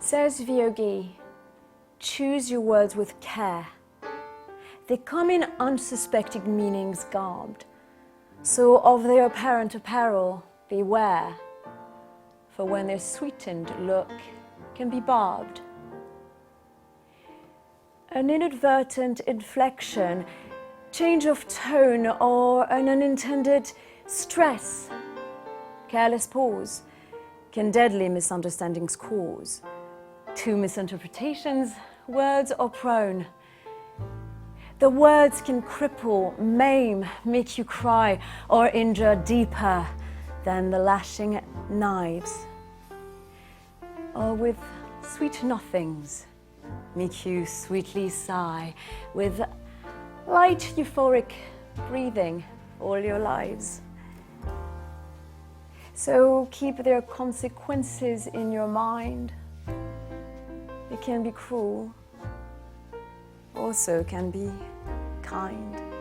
Says Viyogi, choose your words with care. They come in unsuspected meanings garbed, so of their apparent apparel beware, for when their sweetened look can be barbed. An inadvertent inflexion, change of tone, or an unintended stress, careless pause, can deadly misunderstandings cause. To misinterpretations, words are prone. The words can cripple, maim, make you cry, or injure deeper than the lashing knives. Or with sweet nothings, make you sweetly sigh, with light euphoric breathing all your lives. So keep their consequences in your mind. They can be cruel, also can be kind.